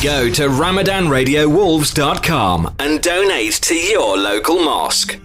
Go to RamadanRadioWolves.com and donate to your local mosque.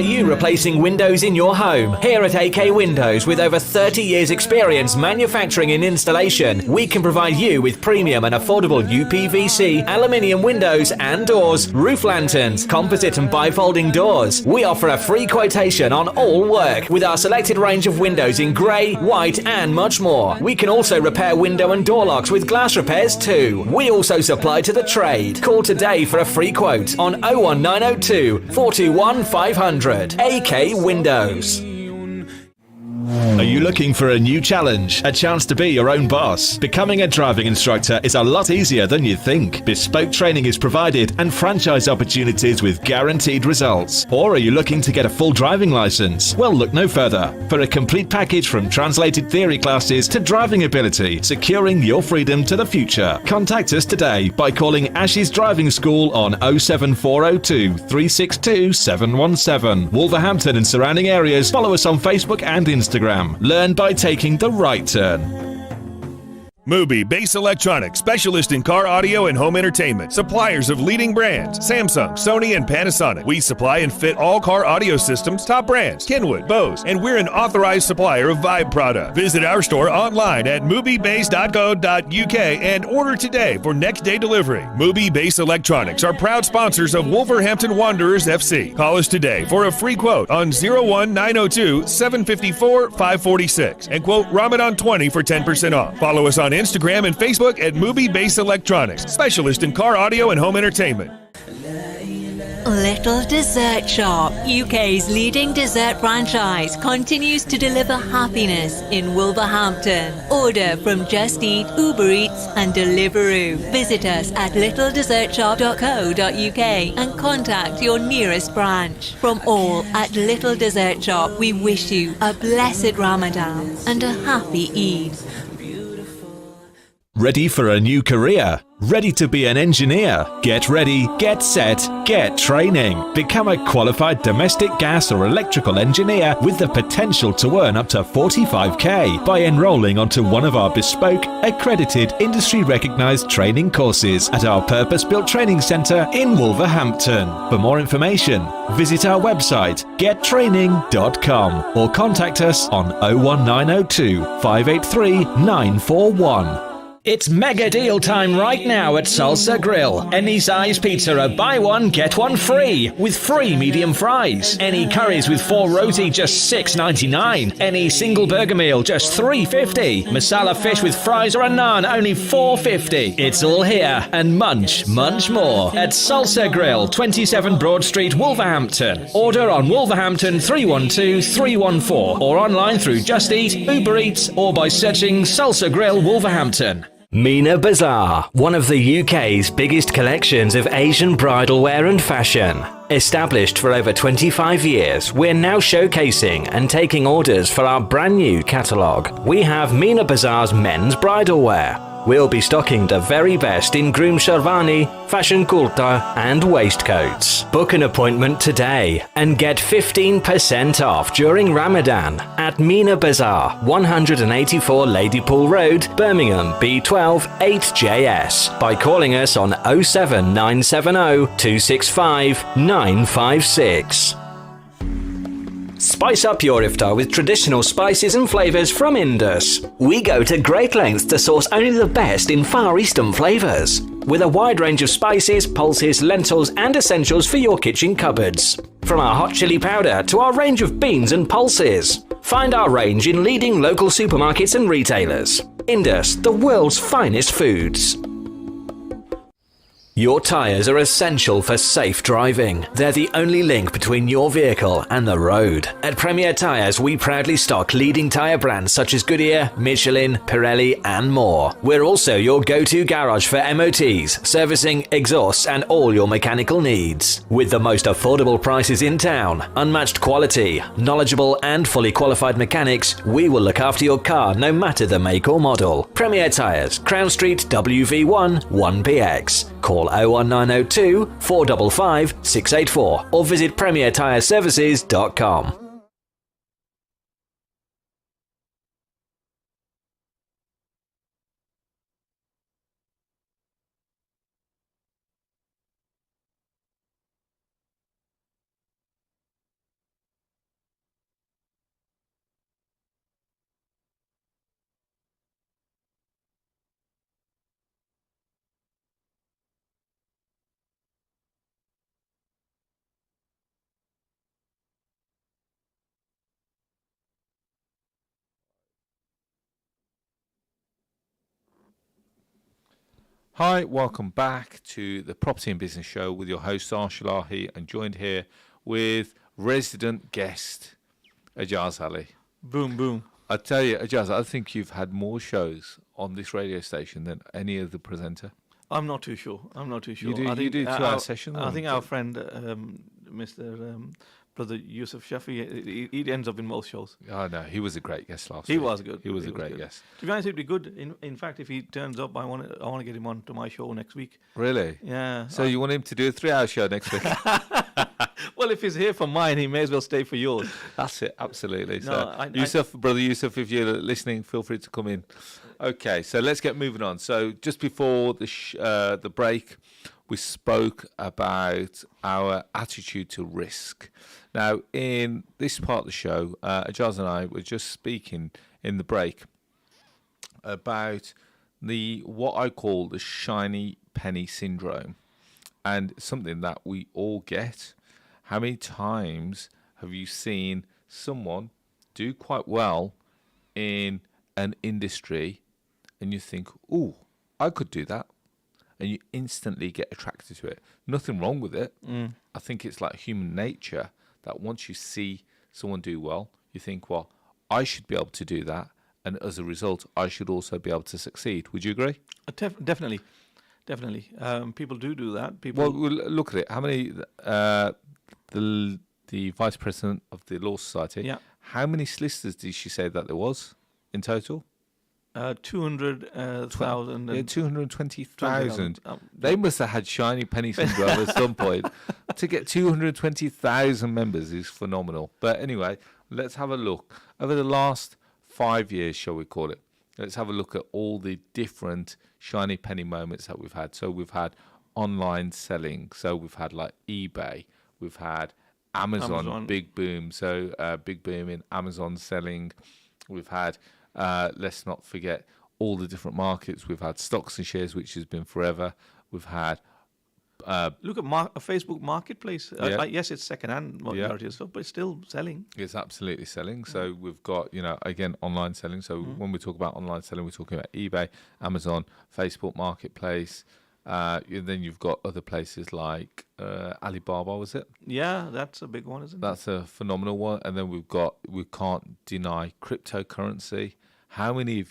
Are you replacing windows in your home? Here at AK Windows, with over 30 years experience manufacturing and installation, we can provide you with premium and affordable UPVC, aluminium windows and doors, roof lanterns, composite and bifolding doors. We offer a free quotation on all work with our selected range of windows in grey, white and much more. We can also repair window and door locks with glass repairs too. We also supply to the trade. Call today for a free quote on 01902 421 500. AK Windows. Are you looking for a new challenge? A chance to be your own boss? Becoming a driving instructor is a lot easier than you think. Bespoke training is provided and franchise opportunities with guaranteed results. Or are you looking to get a full driving license? Well, look no further. For a complete package from translated theory classes to driving ability, securing your freedom to the future. Contact us today by calling Ash's Driving School on 07402 362 717. Wolverhampton and surrounding areas. Follow us on Facebook and Instagram. Learn by taking the right turn. Mubi Bass Electronics, specialist in car audio and home entertainment. Suppliers of leading brands, Samsung, Sony, and Panasonic. We supply and fit all car audio systems, top brands, Kenwood, Bose, and we're an authorized supplier of Vibe product. Visit our store online at mubibass.co.uk and order today for next day delivery. Mubi Bass Electronics are proud sponsors of Wolverhampton Wanderers FC. Call us today for a free quote on 01902 754 546 and quote Ramadan 20 for 10% off. Follow us on Instagram and Facebook at Mubi Bass Electronics, specialist in car audio and home entertainment. Little Dessert Shop, UK's leading dessert franchise, continues to deliver happiness in Wolverhampton. Order from Just Eat, Uber Eats and Deliveroo. Visit us at littledessertshop.co.uk and contact your nearest branch. From all at Little Dessert Shop, we wish you a blessed Ramadan and a happy Eid. Ready for a new career? Ready to be an engineer? Get ready, get set, get training. Become a qualified domestic gas or electrical engineer with the potential to earn up to 45k by enrolling onto one of our bespoke, accredited, industry-recognized training courses at our purpose-built training centre in Wolverhampton. For more information, visit our website gettraining.com or contact us on 01902 583 941. It's mega deal time right now at Salsa Grill. Any size pizza, buy one, get one free, with free medium fries. Any curries with 4 roti, just $6.99. Any single burger meal, just $3.50. Masala fish with fries or a naan, only $4.50. It's all here and much more at Salsa Grill, 27 Broad Street, Wolverhampton. Order on Wolverhampton 312 314 or online through Just Eat, Uber Eats or by searching Salsa Grill Wolverhampton. Mina Bazaar, one of the UK's biggest collections of Asian bridal wear and fashion. Established for over 25 years, we're now showcasing and taking orders for our brand new catalogue. We have Mina Bazaar's men's bridal wear. We'll be stocking the very best in groom sherwani, fashion kurta and waistcoats. Book an appointment today and get 15% off during Ramadan at Mina Bazaar, 184 Ladypool Road, Birmingham, B12 8JS by calling us on 07970 265 956. Spice up your iftar with traditional spices and flavours from Indus. We go to great lengths to source only the best in Far Eastern flavours, with a wide range of spices, pulses, lentils and essentials for your kitchen cupboards. From our hot chili powder to our range of beans and pulses. Find our range in leading local supermarkets and retailers. Indus, the world's finest foods. Your tyres are essential for safe driving. They're the only link between your vehicle and the road. At Premier Tyres, we proudly stock leading tyre brands such as Goodyear, Michelin, Pirelli and more. We're also your go-to garage for MOTs, servicing, exhausts and all your mechanical needs. With the most affordable prices in town, unmatched quality, knowledgeable and fully qualified mechanics, we will look after your car no matter the make or model. Premier Tyres, Crown Street, WV1 1PX. Call 01902 455 684 or visit premiertyreservices.com. Hi, welcome back to the Property and Business Show with your host Arsh, Ellahi, and joined here with resident guest Ajaz Ali. Boom, boom. I tell you, Ajaz, I think you've had more shows on this radio station than any other presenter. I'm not too sure. You do 2-hour sessions? I think our friend, Mr. Brother Yusuf Shafi, he ends up in most shows. Oh, no, he was a great guest last He week. was good. He was a great guest. To be honest, it'd be good. In fact, if he turns up, I want to get him on to my show next week. Really? Yeah. So you want him to do a 3-hour show next week? Well, if he's here for mine, he may as well stay for yours. That's it, absolutely. No, So, Brother Yusuf, if you're listening, feel free to come in. Okay, so let's get moving on. So just before the break, we spoke about our attitude to risk. Now, in this part of the show, Ajaz and I were just speaking in the break about what I call the shiny penny syndrome, and something that we all get. How many times have you seen someone do quite well in an industry and you think, "Ooh, I could do that," and you instantly get attracted to it? Nothing wrong with it. I think it's like human nature that once you see someone do well, you think, "Well, I should be able to do that, and as a result, I should also be able to succeed." Would you agree? Definitely. People do that. Well, look at it. How many the vice president of the Law Society? Yeah. How many solicitors did she say that there was in total? 200,000. Yeah, 220,000. 20,000. They must have had shiny penny syndrome at some point. To get 220,000 members is phenomenal. But anyway, let's have a look. Over the last 5 years, shall we call it, let's have a look at all the different shiny penny moments that we've had. So we've had online selling. So we've had like eBay. We've had Amazon. Big boom. So big boom in Amazon selling. We've had, let's not forget, all the different markets. We've had stocks and shares, which has been forever. We've had... Look at Facebook Marketplace. Yes, it's second-hand majority of stuff, but it's still selling. It's absolutely selling. So we've got, again, online selling. So when we talk about online selling, we're talking about eBay, Amazon, Facebook Marketplace. Then you've got other places like Alibaba, was it? Yeah, that's a big one, isn't it? That's a phenomenal one. And then we can't deny cryptocurrency. How many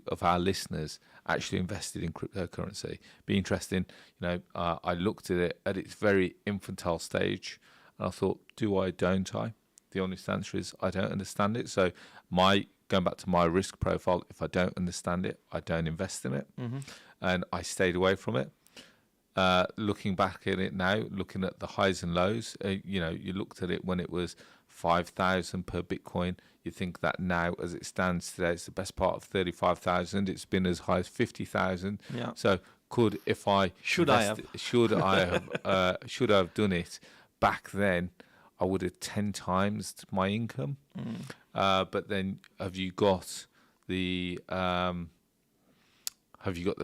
of our listeners actually invested in cryptocurrency? Be interesting. I looked at it at its very infantile stage, and I thought, don't I? The honest answer is I don't understand it. So going back to my risk profile, if I don't understand it, I don't invest in it, and I stayed away from it. Looking back at it now, looking at the highs and lows, you looked at it when it was 5,000 per Bitcoin. You think that now, as it stands today, it's the best part of 35,000. It's been as high as 50,000. Yeah. So should I have done it back then? I would have 10 times my income. But then, have you got the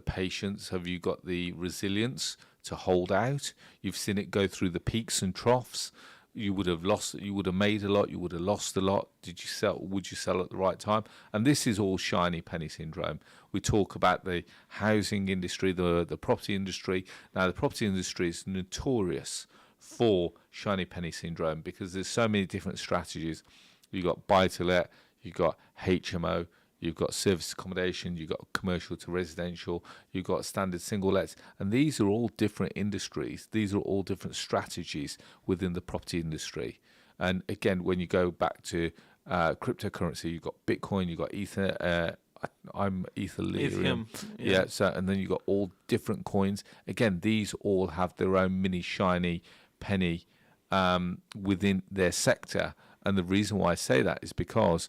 patience? Have you got the resilience to hold out? You've seen it go through the peaks and troughs. You would have made a lot, you would have lost a lot. Would you sell at the right time? And this is all shiny penny syndrome. We talk about the housing industry, the property industry. Now, the property industry is notorious for shiny penny syndrome because there's so many different strategies. You've got buy-to-let, you've got HMO, you've got service accommodation, you've got commercial to residential, you've got standard single lets. And these are all different industries. These are all different strategies within the property industry. And again, when you go back to cryptocurrency, you've got Bitcoin, you've got Ether. I'm Ethereum. Yeah. So, and then you've got all different coins. Again, these all have their own mini shiny penny within their sector. And the reason why I say that is because,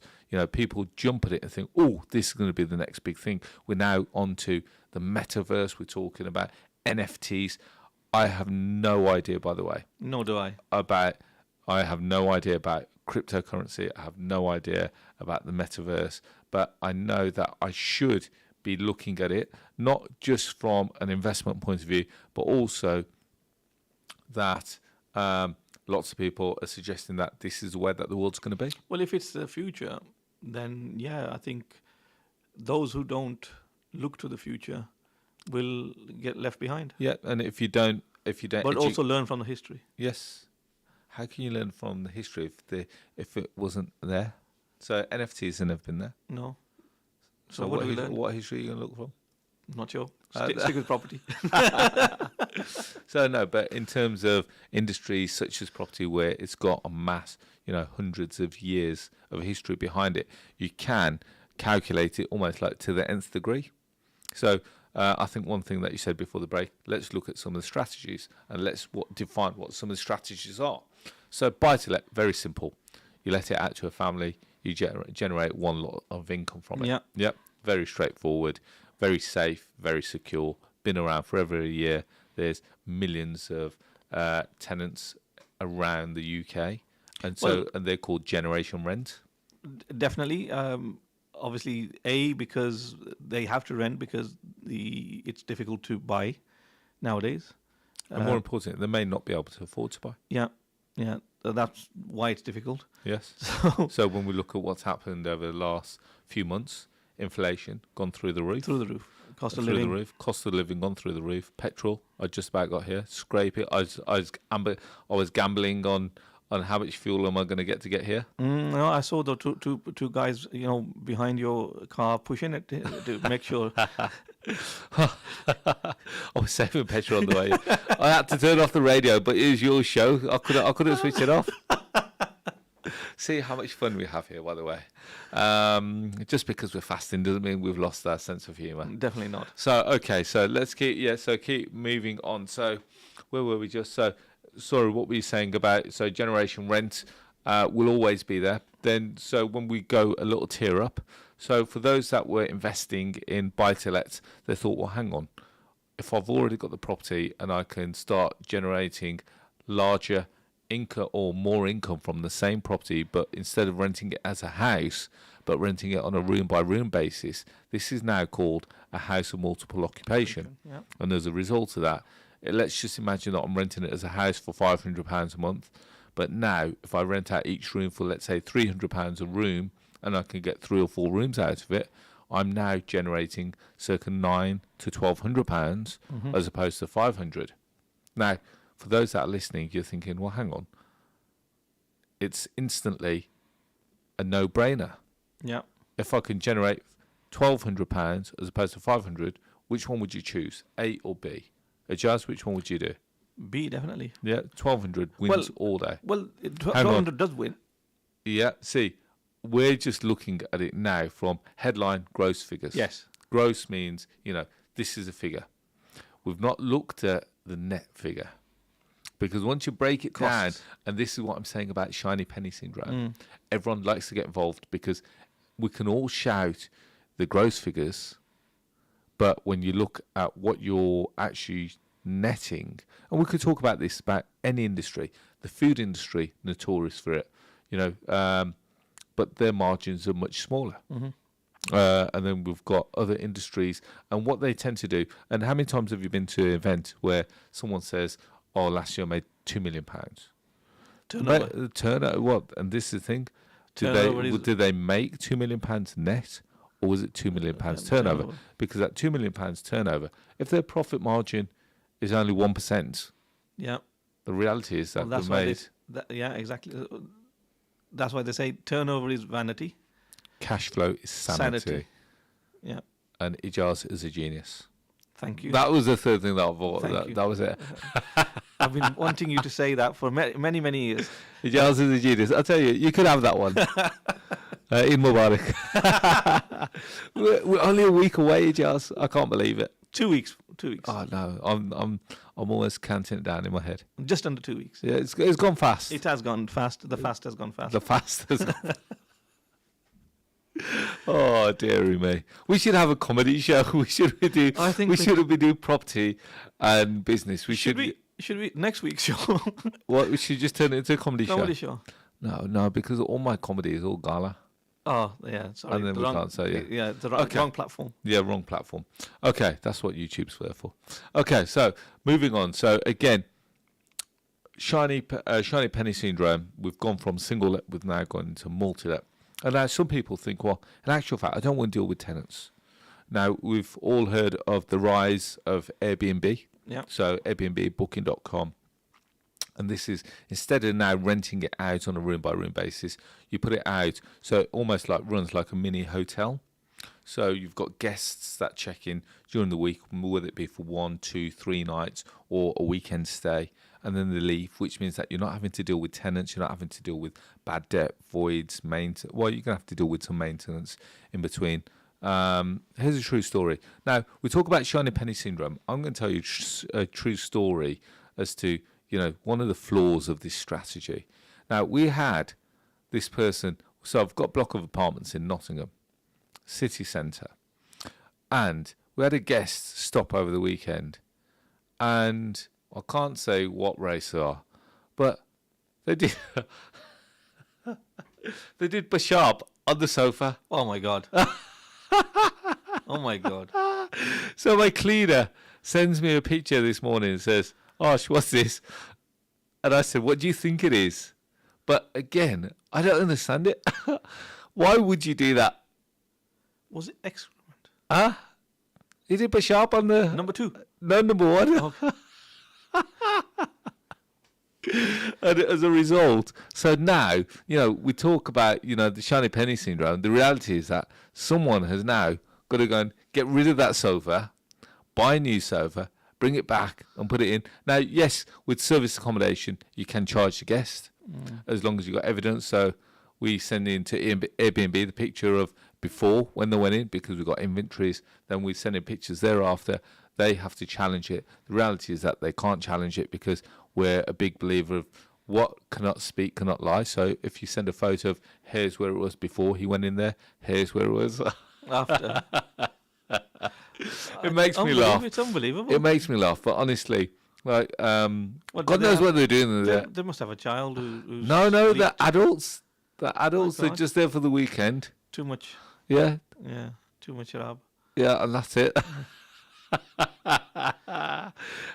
people jump at it and think, oh, this is going to be the next big thing. We're now on to the metaverse. We're talking about NFTs. I have no idea, by the way. Nor do I. I have no idea about cryptocurrency. I have no idea about the metaverse. But I know that I should be looking at it, not just from an investment point of view, but also that... lots of people are suggesting that this is the way that the world's going to be. Well, if it's the future, then I think those who don't look to the future will get left behind. Yeah, and if you don't, But also learn from the history. Yes. How can you learn from the history if it wasn't there? So NFTs have never been there. No. So what do we learn? what history are you going to look from? Not sure. Stick with property. So no, but in terms of industries such as property, where it's got a mass, hundreds of years of history behind it, you can calculate it almost like to the nth degree. So I think one thing that you said before the break, let's look at some of the strategies and let's define what some of the strategies are. So buy-to-let, very simple. You let it out to a family, you generate one lot of income from it. Yeah. Yep. Very straightforward, very safe, very secure, been around for over a year. There's millions of tenants around the UK. And and they're called generation rent. Definitely. Obviously, because they have to rent because it's difficult to buy nowadays. And more importantly, they may not be able to afford to buy. Yeah. That's why it's difficult. Yes. So when we look at what's happened over the last few months, inflation gone through the roof. Through the roof. Cost of living. living. The roof. Cost of living gone through the roof. Petrol, I just about got here. Scrape it. I was gambling on how much fuel am I going to get here. No, I saw the two guys, behind your car pushing it to make sure. I was saving petrol on the way. I had to turn off the radio, but it was your show. I couldn't switch it off. See how much fun we have here, by the way. Just because we're fasting doesn't mean we've lost our sense of humour. Definitely not. So okay, so let's keep moving on. So where were we just? So sorry, what were you saying about generation rent will always be there. Then so when we go a little tier up, so for those that were investing in buy-to-lets, they thought, well, hang on, if I've already got the property and I can start generating larger income or more income from the same property, but instead of renting it as a house, but renting it on a room by room basis, this is now called a house of multiple occupation. Yeah. And as a result of that, let's just imagine that I'm renting it as a house for £500 a month. But now, if I rent out each room for, let's say, £300 a room, and I can get 3 or 4 rooms out of it, I'm now generating circa £900 to £1,200 as opposed to £500. Now, for those that are listening, you're thinking, well, hang on. It's instantly a no-brainer. Yeah. If I can generate £1,200 as opposed to £500, which one would you choose, A or B? Ajaz, which one would you do? B, definitely. Yeah, 1,200 wins all day. Well, 1,200 does win. Yeah, see, we're just looking at it now from headline gross figures. Yes. Gross means, this is a figure. We've not looked at the net figure. Because once you break it down, and this is what I'm saying about shiny penny syndrome, everyone likes to get involved because we can all shout the gross figures, but when you look at what you're actually netting, and we could talk about this about any industry, the food industry, notorious for it, but their margins are much smaller. And then we've got other industries and what they tend to do. And how many times have you been to an event where someone says, oh, last year I made £2 million? Turnover, what? And this is the thing. Did they make £2 million net, or was it £2 million turnover? Because at £2 million turnover, if their profit margin is only 1%, yeah, the reality is that that's they made. Yeah, exactly. That's why they say turnover is vanity. Cash flow is sanity. Yeah. And Ijaz is a genius. Thank you. That was the third thing that I thought. That was it. I've been wanting you to say that for many, many years. Ijaz is a genius. I'll tell you, you could have that one. In Mubarak. we're only a week away, Ijaz. I can't believe it. 2 weeks. 2 weeks. Oh no, I'm almost counting it down in my head. Just under 2 weeks. Yeah, it's gone fast. It has gone fast. The fast has gone fast. The fast has gone fast. Oh dearie me! We should have a comedy show. We should be doing property and business. Should we next week's show? What? We should just turn it into a comedy show. No, because all my comedy is all gala. Oh yeah, sorry. And then we can't say yeah, the wrong platform. Yeah, wrong platform. Okay, that's what YouTube's there for. Okay, so moving on. So again, shiny penny syndrome. We've gone from single let, we've now gone into multi let. And now some people think, well, in actual fact, I don't want to deal with tenants. Now, we've all heard of the rise of Airbnb. Yeah. So Airbnb, Booking.com. And this is, instead of now renting it out on a room-by-room basis, you put it out, so it almost like runs like a mini hotel. So you've got guests that check in during the week, whether it be for 1, 2, 3 nights or a weekend stay, and then they leave, which means that you're not having to deal with tenants, you're not having to deal with bad debt, voids, maintenance. Well, you're going to have to deal with some maintenance in between. Here's a true story. Now, we talk about shiny penny syndrome. I'm going to tell you a true story as to, one of the flaws of this strategy. Now, we had this person, so I've got a block of apartments in Nottingham city centre, and we had a guest stop over the weekend, and I can't say what race they are, but they did they did bashab on the sofa. Oh my God. Oh my God. So my cleaner sends me a picture this morning and says, "Arsh, what's this?" And I said, "What do you think it is?" But again, I don't understand it. Why would you do that? Was it excrement? Huh? He did bashab on the... Number 2. No, number 1. Okay. And as a result, so now, we talk about, the shiny penny syndrome. The reality is that someone has now got to go and get rid of that sofa, buy a new sofa, bring it back and put it in. Now, yes, with service accommodation, you can charge the guest as long as you've got evidence. So we send in to Airbnb the picture of before when they went in, because we've got inventories. Then we send in pictures thereafter. They have to challenge it. The reality is that they can't challenge it because we're a big believer of what cannot speak, cannot lie. So if you send a photo of here's where it was before he went in there, here's where it was After. It makes me laugh. It's unbelievable. It makes me laugh. But honestly, like, Well, God knows what they're doing there. They must have a child who's No, leaked they're adults. They're adults. Oh, They're God. just there for the weekend. too much. Yeah, Yeah, too much rab. yeah, and that's it.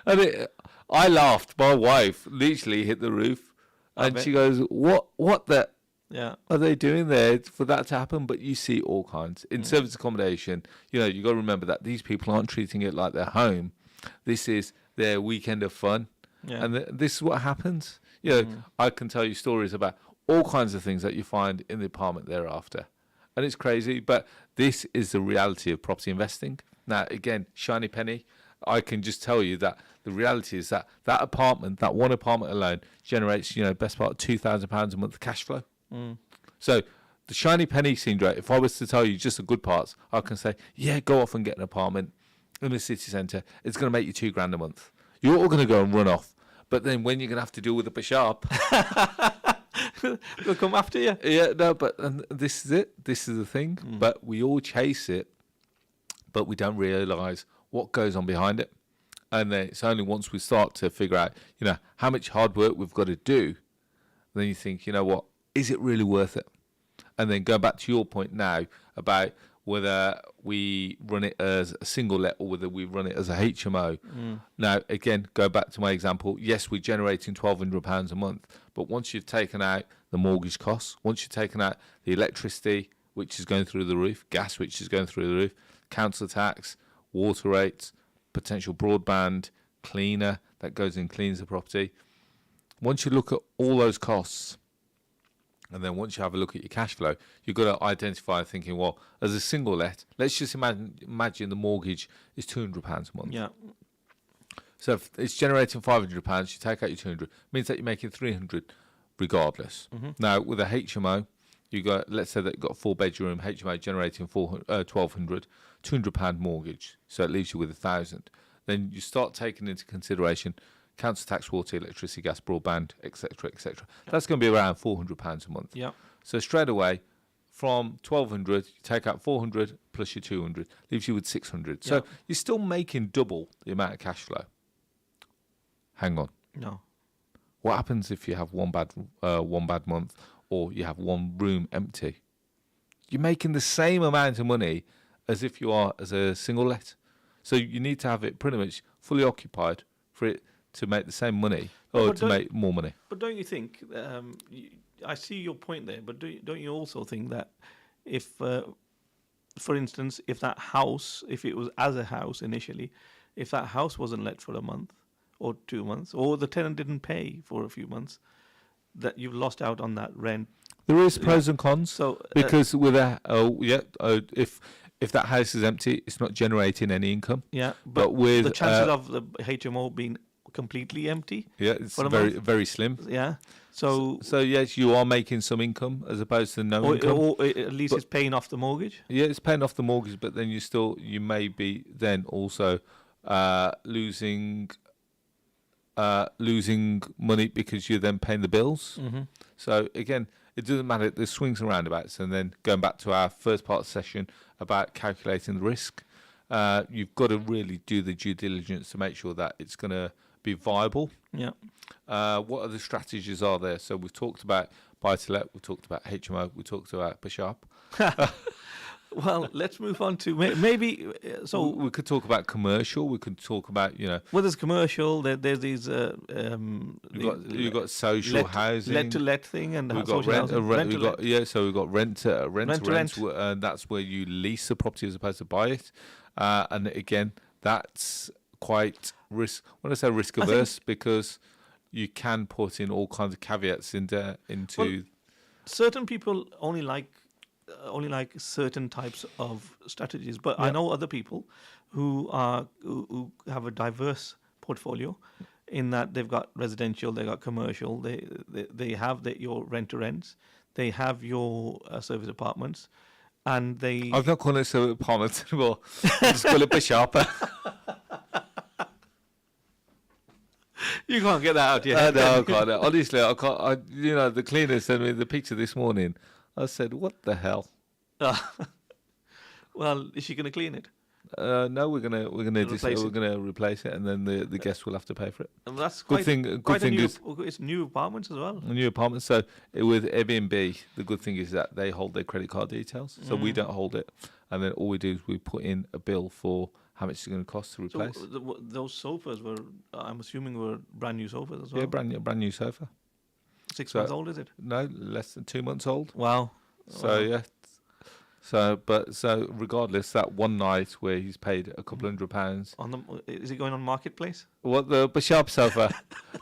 And I laughed. My wife literally hit the roof, I and bet. she goes, "What the Yeah. are they doing there for that to happen?" But you see all kinds in service accommodation. You got to remember that these people aren't treating it like their home. This is their weekend of fun, Yeah. and this is what happens. I can tell you stories about all kinds of things that you find in the apartment thereafter, and it's crazy. But this is the reality of property investing. Now, again, shiny penny. I can just tell you that the reality is that apartment, that one apartment alone, generates best part of £2,000 a month of cash flow. So the shiny penny syndrome, if I was to tell you just the good parts, I can say, yeah, go off and get an apartment in the city centre. It's going to make you £2,000 a month. You're all going to go and run off. But then when you're going to have to deal with the bashab, They'll come after you. yeah, no, but and this is it. This is the thing. But we all chase it, but we don't realise what goes on behind it. And then it's only once we start to figure out, how much hard work we've got to do, then you think, what, is it really worth it? And then going back to your point now about whether we run it as a single let or whether we run it as a HMO. Now, again, go back to my example. Yes, we're generating £1,200 a month, but once you've taken out the mortgage costs, once you've taken out the electricity, which is going through the roof, gas, which is going through the roof, council tax, water rates, potential broadband, cleaner that goes in, cleans the property. Once you look at all those costs, and then once you have a look at your cash flow, you've got to identify thinking, well, as a single let, let's just imagine the mortgage is £200 a month. Yeah. So if it's generating £500, you take out your 200, means that you're making 300 regardless. Now, with a HMO, you got, let's say that you've got a 4-bedroom HMO generating £1,200, £200 mortgage, so it leaves you with 1,000. Then you start taking into consideration council tax, water, electricity, gas, broadband, etc., etc. That's going to be around £400 a month. Yeah. So straight away, from 1,200, you take out 400 plus your 200, leaves you with 600. So Yeah. you're still making double the amount of cash flow. Hang on. No. What happens if you have one bad month, or you have one room empty? You're making the same amount of money as if you are as a single let. So you need to have it pretty much fully occupied for it to make the same money, or But to make more money. But don't you think? I see your point there, but don't you also think that if for instance, if that house, if it was as a house initially, if that house wasn't let for a month or 2 months, or the tenant didn't pay for a few months, that you've lost out on that rent. There is pros and cons. So because with if that house is empty, it's not generating any income. yeah, But with the chances of the HMO being completely empty, it's for a very month. very slim. yeah. So So yes, you are making some income as opposed to no income. or at least But- it's paying off the mortgage. Yeah, it's paying off the mortgage, but then you may be then also losing money because you're then paying the bills. Mm-hmm. So again, it doesn't matter. There's swings and roundabouts, and then going back to our first part of the session about calculating the risk, you've got to really do the due diligence to make sure that it's going to be viable. Yeah. What other strategies are there? So we've talked about buy-to-let, we've talked about HMO, we talked about Bishop. Well, let's move on to maybe. So We could talk about commercial. We could talk about well, there's commercial. There's these. you've got social housing. let to let thing, and We've got social rent. housing. We've got so we've got rent to Rent rent. to rent. And that's where you lease the property as opposed to buy it. And again, that's quite risk. When I say risk averse, because you can put in all kinds of caveats into. Well, certain people only like certain types of strategies, but I know other people who have a diverse portfolio, in that they've got residential, they got commercial, they have your rent to rents, they have your service apartments, and they. I'm not calling it service apartments anymore. I just call it Bishop. You can't get that out yet. No, I can't. Honestly, I can't. The cleaner sent me the picture this morning. I said, "What the hell?" Well, is she going to clean it? No, we're gonna Replace we're it. gonna replace it, and then the guest will have to pay for it. And that's Good quite, thing- good quite thing a new, is- it's new apartments as well. A new apartment. So with Airbnb, the good thing is that they hold their credit card details, so we don't hold it, and then all we do is we put in a bill for how much it's going to cost to So replace. those sofas were, I'm assuming, were brand new sofas as well. Yeah, brand new sofa. 6 so- months old, is it? No, less than 2 months old. Wow. So yeah. So regardless, that one night where he's paid a couple £100. Is it going on marketplace? What, the Bishop sofa?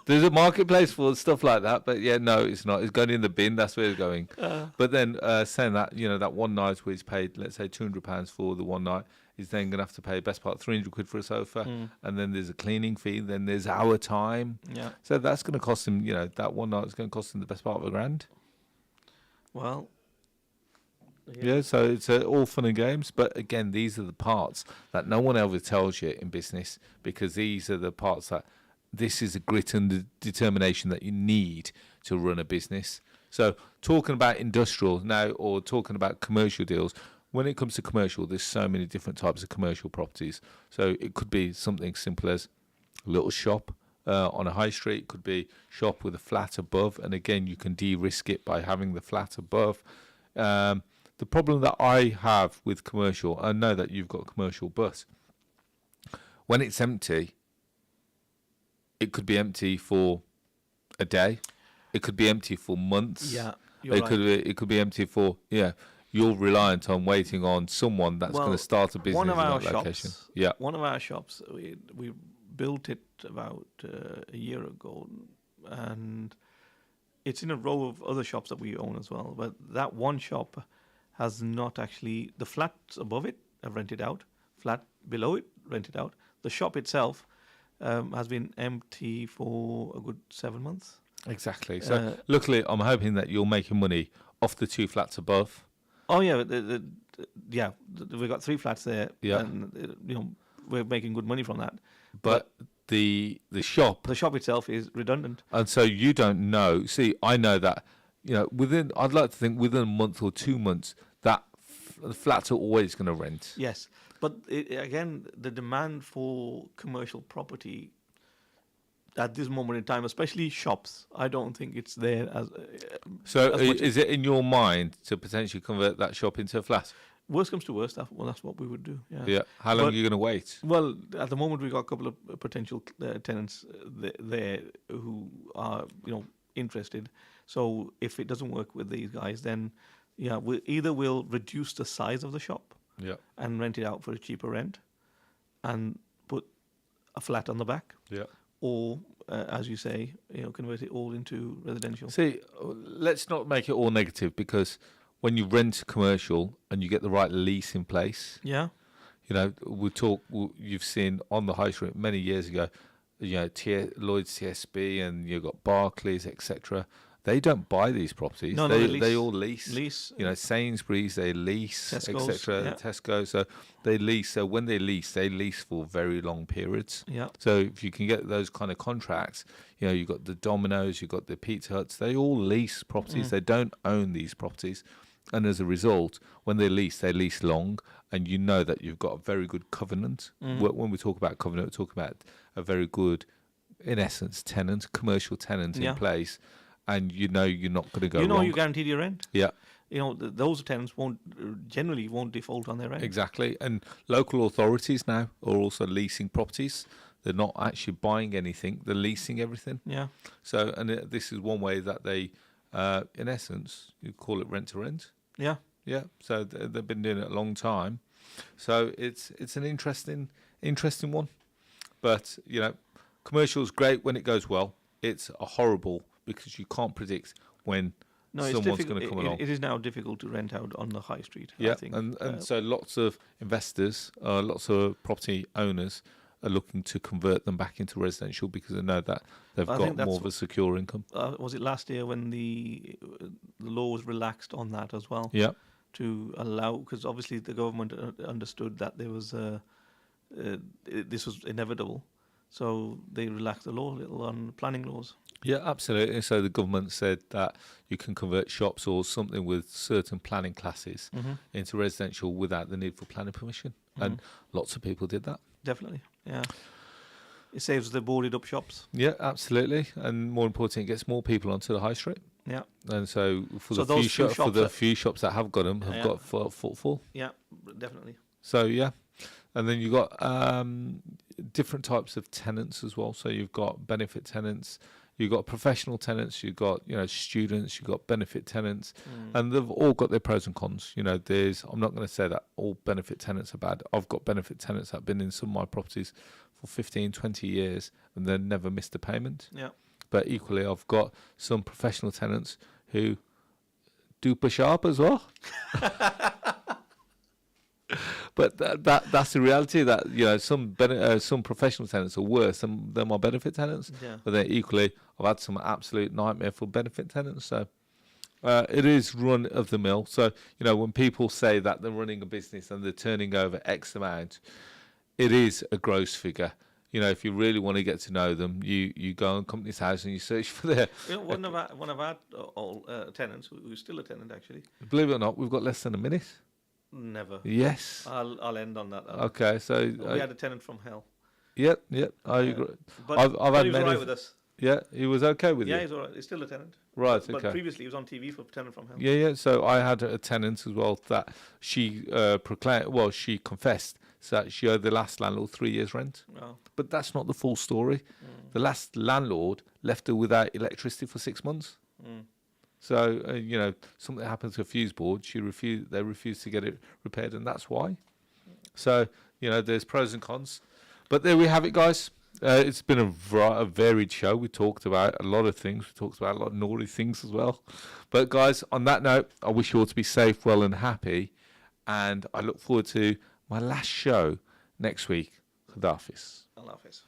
There's a marketplace for stuff like that, but yeah, no, it's not. It's going in the bin. That's where it's going. But then saying that, that one night where he's paid, let's say £200 for the one night, he's then going to have to pay best part £300 for a sofa, and then there's a cleaning fee, then there's our time. Yeah. So that's going to cost him. That one night is going to cost him the best part of £1,000. Well. Yeah, so it's all fun and games, but again, these are the parts that no one ever tells you in business, because these are the parts that this is a grit and determination that you need to run a business. So talking about industrial now, or talking about commercial deals, when it comes to commercial, there's so many different types of commercial properties. So it could be something simple as a little shop on a high street, it could be shop with a flat above, and again, you can de-risk it by having the flat above. The problem that I have with commercial, I know that you've got commercial, but when it's empty, it could be empty for a day. It could be empty for months. Yeah, It could be empty for, you're reliant on waiting on someone that's going to start a business one of in our that location. shops, Yeah. One of our shops, we built it about a year ago, and it's in a row of other shops that we own as well. But that one shop has not actually, the flats above it have rented out, flat below it rented out. The shop itself has been empty for a good 7 months. Exactly. So luckily, I'm hoping that you're making money off the 2 flats above. Oh yeah, we've got 3 flats there, Yeah. and we're making good money from that. But the shop, The shop itself is redundant. and so you don't know. See, I know that, I'd like to think within a month or 2 months, that the flats are always going to rent. Yes, but again, the demand for commercial property at this moment in time, especially shops, I don't think it's there as. So as much is it in your mind to potentially convert that shop into a flat? Worst comes to worst, that's what we would do. Yeah. Yeah. How long But- are you going to wait? Well, at the moment we got a couple of potential tenants there who are interested. So if it doesn't work with these guys, then we'll reduce the size of the shop, Yeah. and rent it out for a cheaper rent and put a flat on the back, Yeah. or as you say, convert it all into residential. See, let's not make it all negative, because when you rent commercial and you get the right lease in place, Yeah. you've seen on the high street many years ago, Lloyd's TSB, and you've got Barclays, etc. They don't buy these properties. No, they lease. all lease. Lease. Sainsbury's, they lease, Tesco's, etc. yeah. Tesco, so they lease. So when they lease for very long periods. Yeah. So if you can get those kind of contracts, you've got the Domino's, you've got the Pizza Huts, they all lease properties. They don't own these properties. And as a result, when they lease long, and you know that you've got a very good covenant. When we talk about covenant, we're talking about a very good, in essence, commercial tenant in place, and you're not going to go wrong. You guaranteed your rent. Yeah. Those tenants generally won't default on their rent. Exactly. And local authorities now are also leasing properties. They're not actually buying anything, they're leasing everything. Yeah. So, and this is one way that they, in essence, you call it rent to rent. Yeah. Yeah. So they've been doing it a long time. So it's an interesting one. But, commercial's great when it goes well. It's a horrible, because you can't predict when someone's going to come along. It is now difficult to rent out on the high street. Yeah, I think. and so lots of investors, lots of property owners are looking to convert them back into residential, because they know that they've got more of a secure income. Was it last year when the law was relaxed on that as well? Yeah. To allow, because obviously the government understood that there was this was inevitable, so they relaxed the law a little on planning laws. Yeah, absolutely. So the government said that you can convert shops or something with certain planning classes into residential without the need for planning permission, and lots of people did that. Definitely, yeah. It saves the boarded up shops. Yeah, absolutely, and more importantly, it gets more people onto the high street. Yeah. And so for So the those few shops that have got them have got footfall. Yeah, definitely. So yeah, and then you've got different types of tenants as well. So you've got benefit tenants, you've got professional tenants, you've got students, you've got benefit tenants, and they've all got their pros and cons. I'm not going to say that all benefit tenants are bad. I've got benefit tenants that have been in some of my properties for 15, 20 years and they've never missed a payment. Yeah. But equally, I've got some professional tenants who do push up as well. But that's the reality, that some professional tenants are worse than my benefit tenants. Yeah. But then equally, I've had some absolute nightmare for benefit tenants. So it is run of the mill. So when people say that they're running a business and they're turning over X amount, it is a gross figure. If you really want to get to know them, you go on Company's House and you search for their... One of our tenants, who's still a tenant actually. Believe it or not, we've got less than a minute. Never. Yes. I'll end on that. Okay, so... we had a tenant from hell. Yep. I agree. But I've had he was many... all right with us. Yeah, he was okay with you? Yeah, he's all right. He's still a tenant. Right, But okay. previously he was on TV for Tenant from Hell. Yeah. So I had a tenant as well that she she confessed that she owed the last landlord 3 years' rent. Oh. But that's not the full story. The last landlord left her without electricity for 6 months. So, something happened to a fuse board. They refused to get it repaired, and that's why. So, there's pros and cons. But there we have it, guys. It's been a varied show. We talked about a lot of things. We talked about a lot of naughty things as well. But, guys, on that note, I wish you all to be safe, well, and happy. And I look forward to my last show next week. Khadafis. Allah Hafiz.